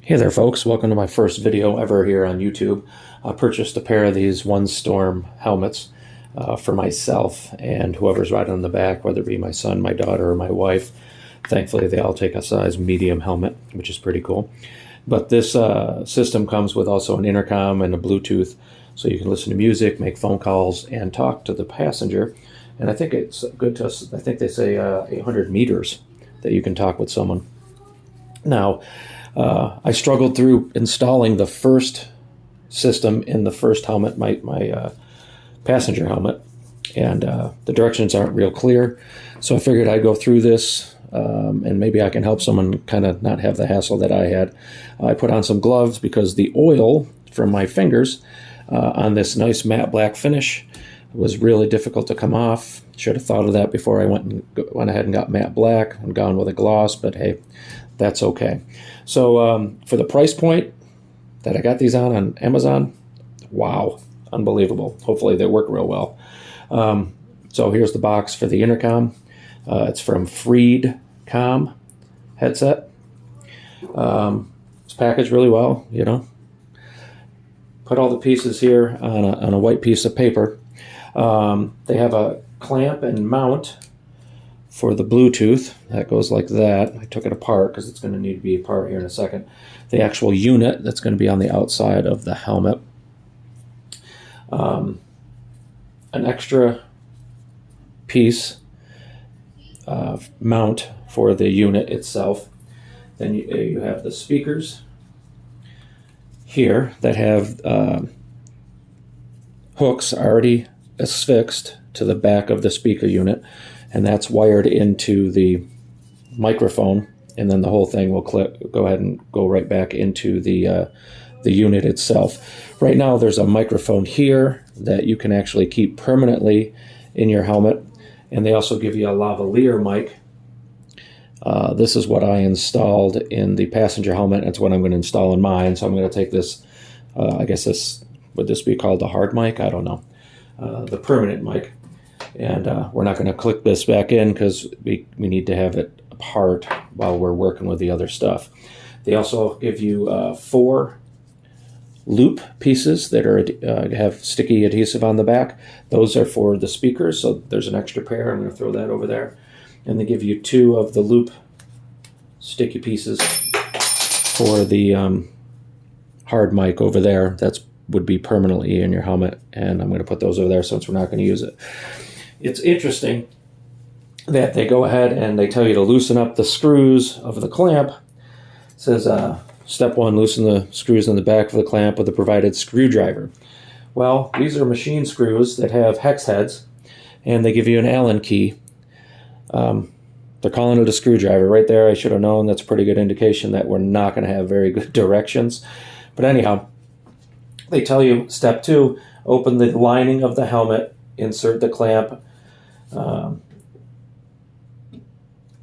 Hey there folks, welcome to my first video ever here on YouTube. I purchased a pair of these 1Storm helmets for myself and whoever's riding on the back, whether it be my son, my daughter, or my wife. Thankfully they all take a size medium helmet, which is pretty cool. But this system comes with also an intercom and a Bluetooth, so you can listen to music, make phone calls, and talk to the passenger. And I think it's good to, I think they say 800 meters that you can talk with someone. Now, I struggled through installing the first system in the first helmet, my passenger helmet, and the directions aren't real clear. So I figured I'd go through this and maybe I can help someone kind of not have the hassle that I had. I put on some gloves because the oil from my fingers on this nice matte black finish was really difficult to come off. Should have thought of that before I went ahead and got matte black and gone with a gloss, but hey, that's okay. So for the price point that I got these on Amazon, wow, unbelievable. Hopefully they work real well. So here's the box for the intercom. It's from FreedCom headset. It's packaged really well, you know. Put all the pieces here on a white piece of paper. They have a clamp and mount for the Bluetooth. That goes like that. I took it apart because it's going to need to be apart here in a second. The actual unit that's going to be on the outside of the helmet. An extra piece mount for the unit itself. Then you have the speakers here that have hooks already affixed to the back of the speaker unit, and that's wired into the microphone, and then the whole thing will go ahead and go right back into the unit itself. Right now there's a microphone here that you can actually keep permanently in your helmet, and they also give you a lavalier mic. This is what I installed in the passenger helmet. That's what I'm going to install in mine. So I'm going to take this, I guess this, would this be called the hard mic? I don't know. The permanent mic. And we're not going to click this back in because we need to have it apart while we're working with the other stuff. They also give you 4 loop pieces that have sticky adhesive on the back. Those are for the speakers, so there's an extra pair. I'm going to throw that over there. And they give you 2 of the loop sticky pieces for the hard mic over there. That would be permanently in your helmet, and I'm going to put those over there since we're not going to use it. It's interesting that they go ahead and they tell you to loosen up the screws of the clamp. It says, step 1, loosen the screws in the back of the clamp with a provided screwdriver. Well, these are machine screws that have hex heads, and they give you an Allen key. They're calling it a screwdriver. Right there, I should have known. That's a pretty good indication that we're not going to have very good directions. But anyhow, they tell you, step 2, open the lining of the helmet, insert the clamp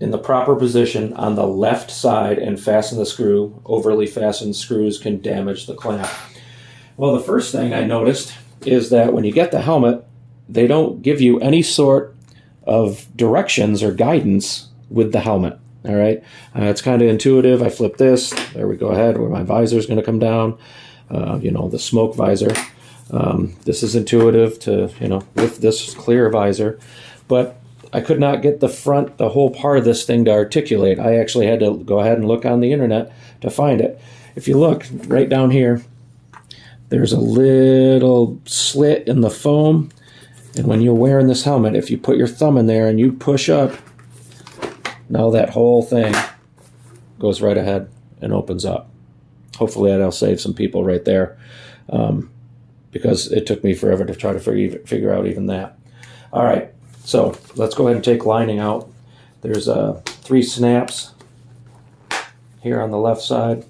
in the proper position on the left side and fasten the screw. Overly fastened screws can damage the clamp. Well, the first thing I noticed is that when you get the helmet, they don't give you any sort of directions or guidance with the helmet. All right, it's kind of intuitive. I flip this. There we go ahead where my visor is going to come down. You know, the smoke visor. This is intuitive to, you know, with this clear visor, but I could not get the whole part of this thing to articulate. I actually had to go ahead and look on the internet to find it. If you look right down here, there's a little slit in the foam, and when you're wearing this helmet, if you put your thumb in there and you push up, now that whole thing goes right ahead and opens up. Hopefully that'll save some people right there, because it took me forever to try to figure out even that. All right, so let's go ahead and take lining out. There's 3 snaps here on the left side.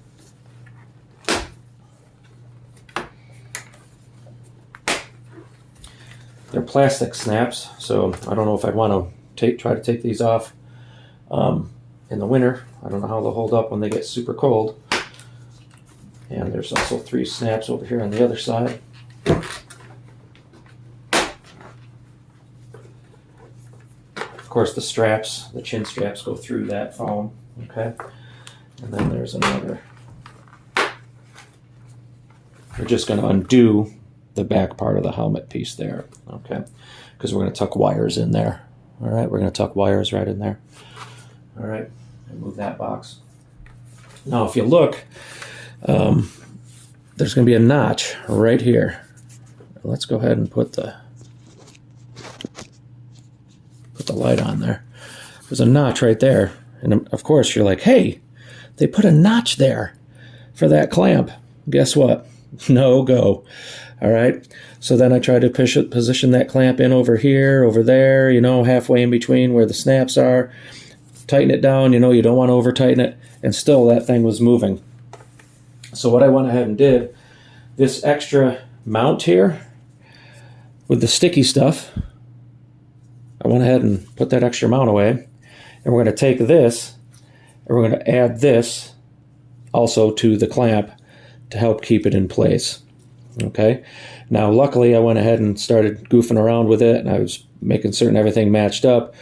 They're plastic snaps, so I don't know if I'd want to try to take these off in the winter. I don't know how they'll hold up when they get super cold. And there's also 3 snaps over here on the other side. Of course, the straps, the chin straps, go through that foam. Okay, and then there's another we're just going to undo the back part of the helmet piece there, okay? Because we're going to tuck wires in there. All right, we're going to tuck wires right in there. All right, move that box. Now, if you look, there's going to be a notch right here. Let's go ahead and put the light on there. There's a notch right there. And of course, you're like, hey, they put a notch there for that clamp. Guess what? No go. All right. So then I try to position that clamp in over here, over there, you know, halfway in between where the snaps are. Tighten it down. You know, you don't want to over tighten it. And still that thing was moving. So what I went ahead and did, this extra mount here with the sticky stuff, I went ahead and put that extra mount away. And we're going to take this and we're going to add this also to the clamp to help keep it in place. Okay. Now, luckily, I went ahead and started goofing around with it, and I was making certain everything matched up.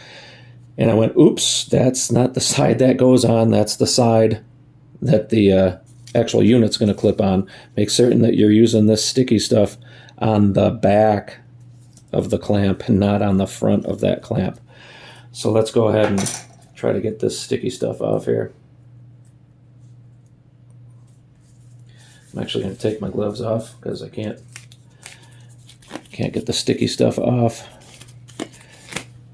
And I went, oops, that's not the side that goes on. That's the side that the actual unit's going to clip on. Make certain that you're using this sticky stuff on the back of the clamp and not on the front of that clamp. So let's go ahead and try to get this sticky stuff off here. I'm actually going to take my gloves off because I can't get the sticky stuff off.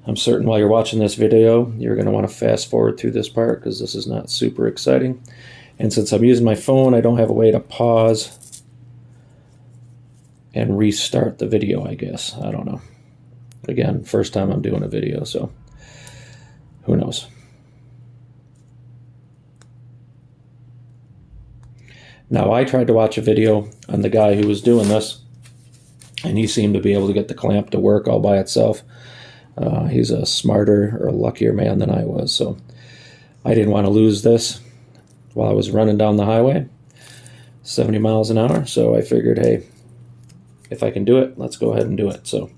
I'm certain while you're watching this video, you're going to want to fast forward through this part because this is not super exciting. And since I'm using my phone, I don't have a way to pause and restart the video, I guess. I don't know. Again, first time I'm doing a video, so who knows. Now, I tried to watch a video on the guy who was doing this, and he seemed to be able to get the clamp to work all by itself. He's a smarter or luckier man than I was, so I didn't want to lose this while I was running down the highway, 70 miles an hour, so I figured, hey, if I can do it, let's go ahead and do it. So,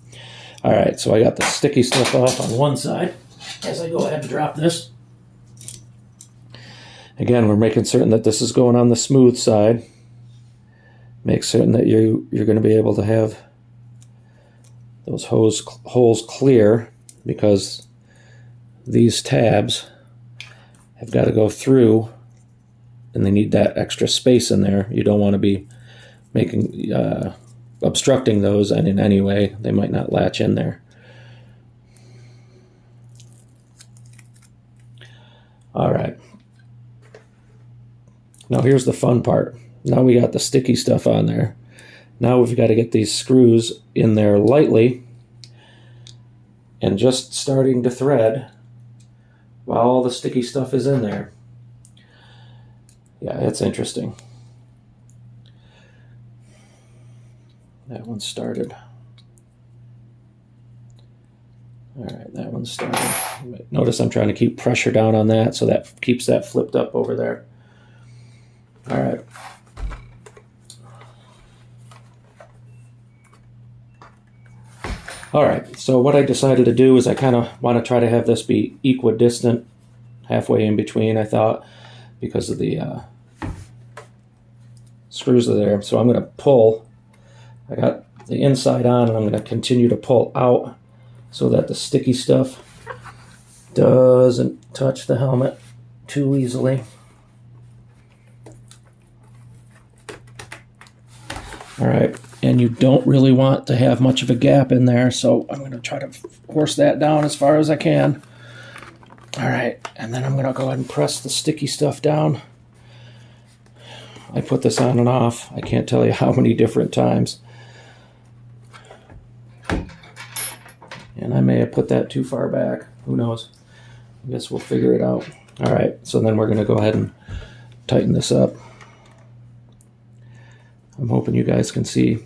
all right, so I got the sticky stuff off on one side as I go ahead and drop this. Again, we're making certain that this is going on the smooth side. Make certain that you're going to be able to have those holes clear, because these tabs have got to go through and they need that extra space in there. You don't want to be making obstructing those, and in any way they might not latch in there. All right. Now here's the fun part. Now we got the sticky stuff on there. Now we've got to get these screws in there lightly and just starting to thread while all the sticky stuff is in there. Yeah, it's interesting. That one started. All right, that one started. Notice I'm trying to keep pressure down on that so that keeps that flipped up over there. All right. All right, so what I decided to do is I kind of want to try to have this be equidistant, halfway in between, I thought, because of the screws are there. So I'm going to pull. I got the inside on, and I'm going to continue to pull out so that the sticky stuff doesn't touch the helmet too easily. All right, and you don't really want to have much of a gap in there, so I'm going to try to force that down as far as I can. All right, and then I'm going to go ahead and press the sticky stuff down. I put this on and off. I can't tell you how many different times. And I may have put that too far back. Who knows? I guess we'll figure it out. All right, so then we're going to go ahead and tighten this up. I'm hoping you guys can see.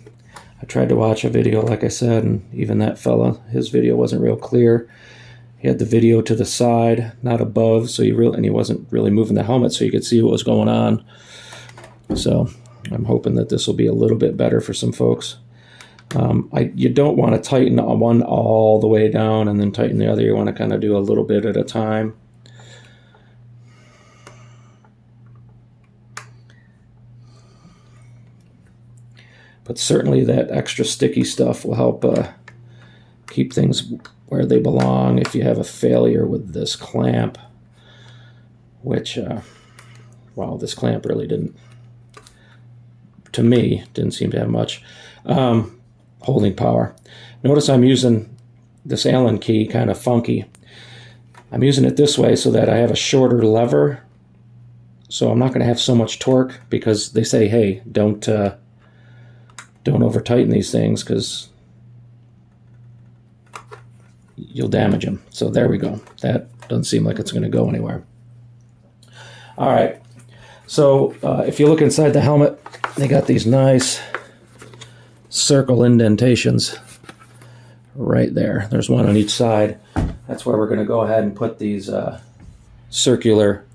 I tried to watch a video, like I said, and even that fella, his video wasn't real clear. He had the video to the side, not above, so he wasn't really moving the helmet so you could see what was going on. So I'm hoping that this will be a little bit better for some folks. You don't want to tighten one all the way down and then tighten the other. You want to kind of do a little bit at a time. But certainly that extra sticky stuff will help keep things where they belong if you have a failure with this clamp, which, wow, this clamp really didn't, to me, didn't seem to have much holding power. Notice I'm using this Allen key kind of funky. I'm using it this way so that I have a shorter lever, so I'm not going to have so much torque, because they say, hey, don't over tighten these things because you'll damage them. So there we go. That doesn't seem like it's going to go anywhere. All right. So if you look inside the helmet, they got these nice circle indentations right there. There's one on each side. That's where we're going to go ahead and put these circular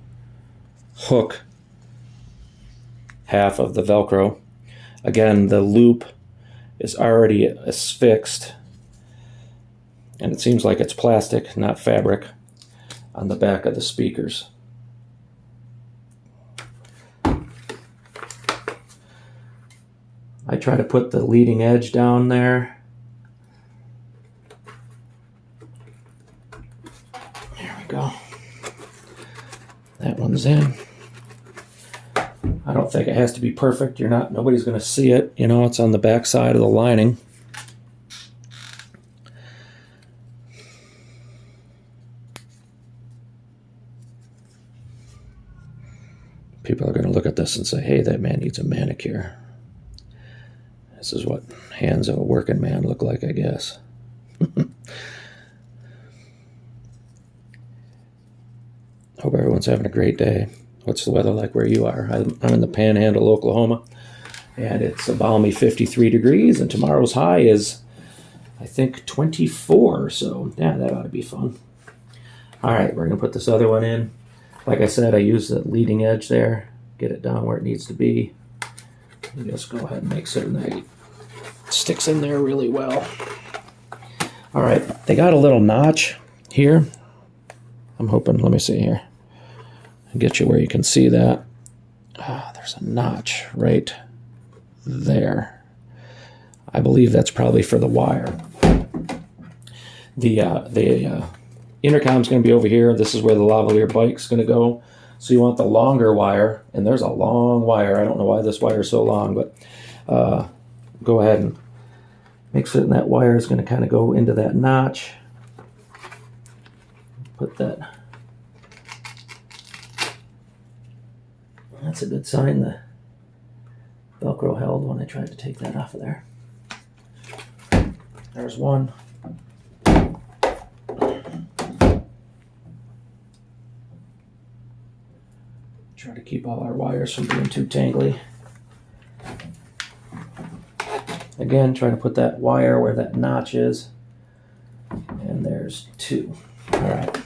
hook half of the Velcro. Again, the loop is already affixed, and it seems like it's plastic, not fabric, on the back of the speakers. I try to put the leading edge down there. There we go. That one's in. I don't think it has to be perfect. Nobody's going to see it. You know, it's on the back side of the lining. People are going to look at this and say, hey, that man needs a manicure. This is what hands of a working man look like, I guess. Hope everyone's having a great day. What's the weather like where you are? I'm in the Panhandle, Oklahoma, and it's a balmy 53 degrees, and tomorrow's high is, I think, 24, so yeah, that ought to be fun. All right, we're going to put this other one in. Like I said, I use the leading edge there, get it down where it needs to be. And just go ahead and make certain that it sticks in there really well. All right, they got a little notch here. I'm hoping, let me see here. I'll get you where you can see that. There's a notch right there. I believe that's probably for the wire. The intercom's going to be over here. This is where the lavalier bike's going to go. So you want the longer wire, and there's a long wire. I don't know why this wire is so long, but go ahead and make certain that wire is going to kind of go into that notch. Put that. That's a good sign. The Velcro held when I tried to take that off of there. There's one. Try to keep all our wires from being too tangly. Again, try to put that wire where that notch is. And there's two. All right.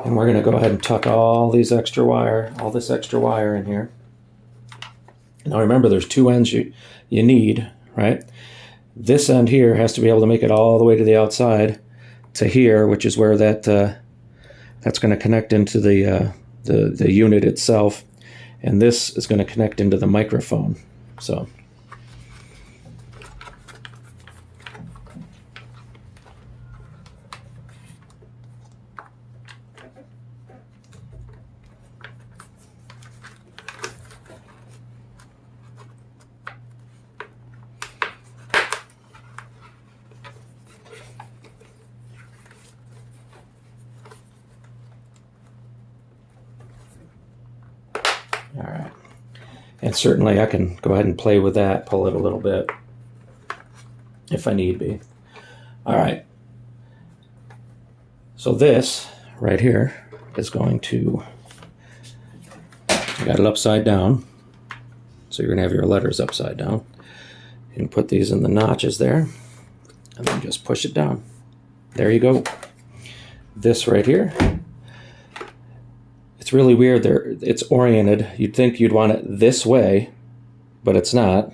And we're going to go ahead and tuck all this extra wire in here. Now remember, there's two ends you need, right? This end here has to be able to make it all the way to the outside to here, which is where that's going to connect into the unit itself, and this is going to connect into the microphone. So all right. And certainly I can go ahead and play with that, pull it a little bit if I need be. All right. So this right here is going to, I got it upside down. So you're going to have your letters upside down. You can put these in the notches there and then just push it down. There you go. This right here, it's really weird. It's oriented. You'd think you'd want it this way, but it's not.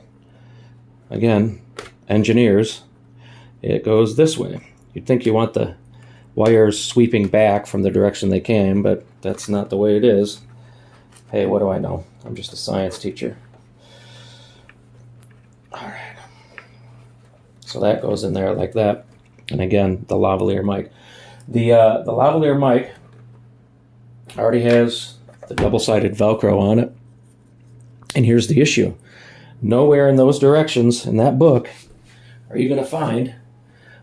Again, engineers, it goes this way. You'd think you want the wires sweeping back from the direction they came, but that's not the way it is. Hey, what do I know? I'm just a science teacher. All right. So that goes in there like that. And again, the lavalier mic. The lavalier mic already has the double-sided Velcro on it. And here's the issue. Nowhere in those directions in that book are you going to find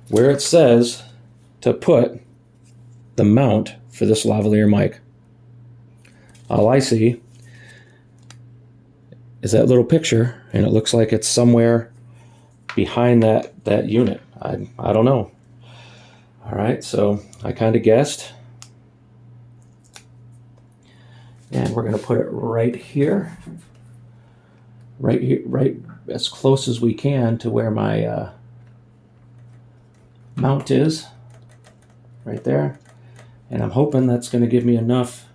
where it says to put the mount for this lavalier mic. All I see is that little picture, and it looks like it's somewhere behind that unit. I don't know. All right, so I kind of guessed. And we're going to put it right here. Right here, right as close as we can to where my mount is. Right there. And I'm hoping that's going to give me enough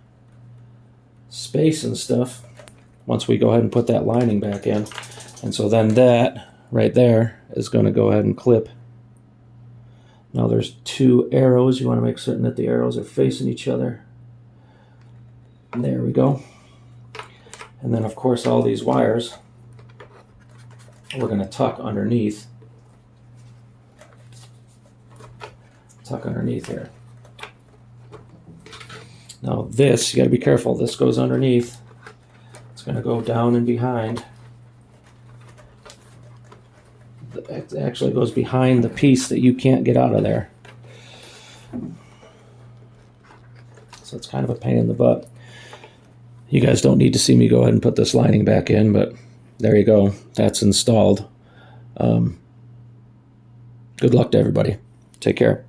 space and stuff once we go ahead and put that lining back in. And so then that right there is going to go ahead and clip. Now there's two arrows. You want to make certain that the arrows are facing each other. And there we go. And then of course all these wires we're going to tuck underneath. Tuck underneath here. Now this, you got to be careful. This goes underneath. It's going to go down and behind. It actually goes behind the piece that you can't get out of there. So it's kind of a pain in the butt. You guys don't need to see me go ahead and put this lining back in, but there you go. That's installed. Good luck to everybody. Take care.